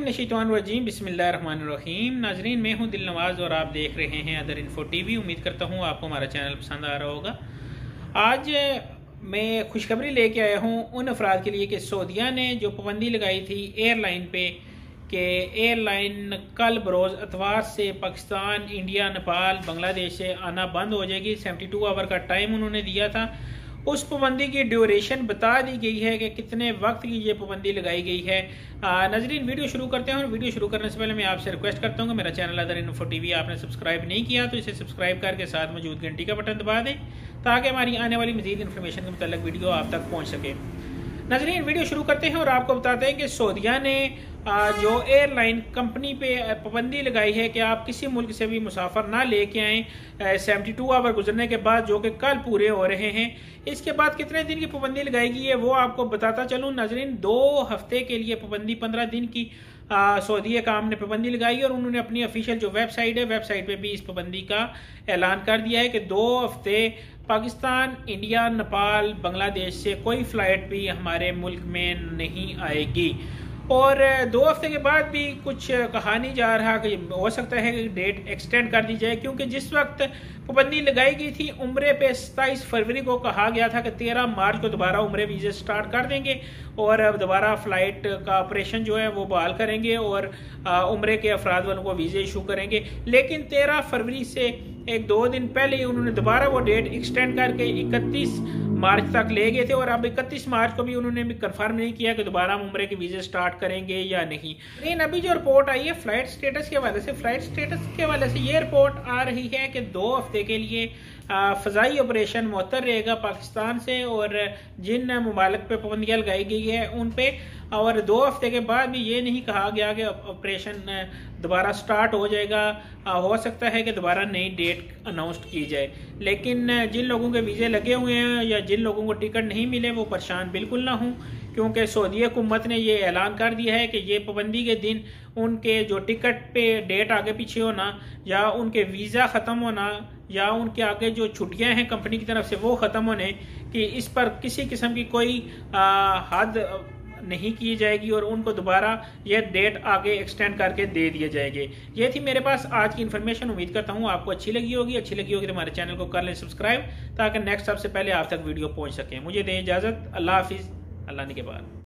बिस्मिल्लाहिर्रहमानिर्रहीम बिस्मिल्लाहिर्रहमानिर्रहीम। नाजरीन, मैं हूं दिल नवाज और आप देख रहे हैं अदर इन्फो टीवी। उम्मीद करता हूं आपको हमारा चैनल पसंद आ रहा होगा। आज मैं खुशखबरी लेके आया हूं उन अफराद के लिए कि सऊदीया ने जो पाबंदी लगाई थी एयरलाइन पे कि एयरलाइन कल बरोज़ इतवार से पाकिस्तान, इंडिया, नेपाल, बांग्लादेश से आना बंद हो जाएगी। 72 आवर का टाइम उन्होंने दिया था। उस पाबंदी की ड्यूरेशन बता दी गई है कि कितने वक्त की ये पाबंदी लगाई गई है। नाजरीन, वीडियो शुरू करते हैं और वीडियो शुरू करने से पहले मैं आपसे रिक्वेस्ट करता हूँ कि मेरा चैनल अदर इन्फो टीवी आपने सब्सक्राइब नहीं किया तो इसे सब्सक्राइब करके साथ मौजूद घंटी का बटन दबा दें ताकि हमारी आने वाली मजीद इन्फॉर्मेशन के मुताल्लिक वीडियो आप तक पहुँच सके। नाजरीन, वीडियो शुरू करते हैं और आपको बताते हैं कि सऊदीया ने जो एयरलाइन कंपनी पे पाबंदी लगाई है कि आप किसी मुल्क से भी मुसाफर ना लेके आएँ 72 आवर गुजरने के बाद, जो कि कल पूरे हो रहे हैं। इसके बाद कितने दिन की पाबंदी लगाई गई है वो आपको बताता चलूँ। नाजरीन, 2 हफ्ते के लिए पाबंदी, 15 दिन की सऊदी काम ने पाबंदी लगाई और उन्होंने अपनी ऑफिशियल जो वेबसाइट है, वेबसाइट पे भी इस पाबंदी का ऐलान कर दिया है कि 2 हफ्ते पाकिस्तान, इंडिया, नेपाल, बांग्लादेश से कोई फ्लाइट भी हमारे मुल्क में नहीं आएगी। और 2 हफ्ते के बाद भी कुछ कहा नहीं जा रहा कि हो सकता है कि डेट एक्सटेंड कर दी जाए, क्योंकि जिस वक्त पाबंदी लगाई गई थी उम्रे पे 27 फरवरी को कहा गया था कि 13 मार्च को दोबारा उम्रे वीज़े स्टार्ट कर देंगे और दोबारा फ्लाइट का ऑपरेशन जो है वो बहाल करेंगे और उम्रे के अफराद वालों को वीज़े इशू करेंगे। लेकिन 13 फरवरी से 1-2 दिन पहले ही उन्होंने दोबारा वो डेट एक्सटेंड करके 31 मार्च तक ले गए थे और अब 31 मार्च को भी उन्होंने भी कंफर्म नहीं किया कि दोबारा हम उम्रे के वीज़े स्टार्ट करेंगे या नहीं। लेकिन अभी जो रिपोर्ट आई है फ्लाइट स्टेटस के हवाले से ये रिपोर्ट आ रही है कि 2 हफ्ते के लिए फ़ज़ाई ऑपरेशन मुअत्तल रहेगा पाकिस्तान से और जिन ममालिक पे पाबंदियाँ लगाई गई है उन पे। और 2 हफ्ते के बाद भी ये नहीं कहा गया कि ऑपरेशन दोबारा स्टार्ट हो जाएगा। हो सकता है कि दोबारा नई डेट अनाउंस की जाए। लेकिन जिन लोगों के वीज़े लगे हुए हैं या जिन लोगों को टिकट नहीं मिले वो परेशान बिल्कुल ना हों, क्योंकि सऊदी हुकूमत ने ये ऐलान कर दिया है कि ये पाबंदी के दिन उनके जो टिकट पे डेट आगे पीछे होना या उनके वीज़ा ख़त्म होना या उनके आगे जो छुट्टियां हैं कंपनी की तरफ से वो ख़त्म होने की, इस पर किसी किस्म की कोई हद नहीं की जाएगी और उनको दोबारा ये डेट आगे एक्सटेंड करके दे दिए जाएंगे। ये थी मेरे पास आज की इन्फॉर्मेशन। उम्मीद करता हूँ आपको अच्छी लगी होगी तो हमारे चैनल को कर लें सब्सक्राइब ताकि नेक्स्ट सबसे पहले आप तक वीडियो पहुँच सके। मुझे दें इजाज़त। अल्लाह हाफिज़। अल्लाह ने के बाद।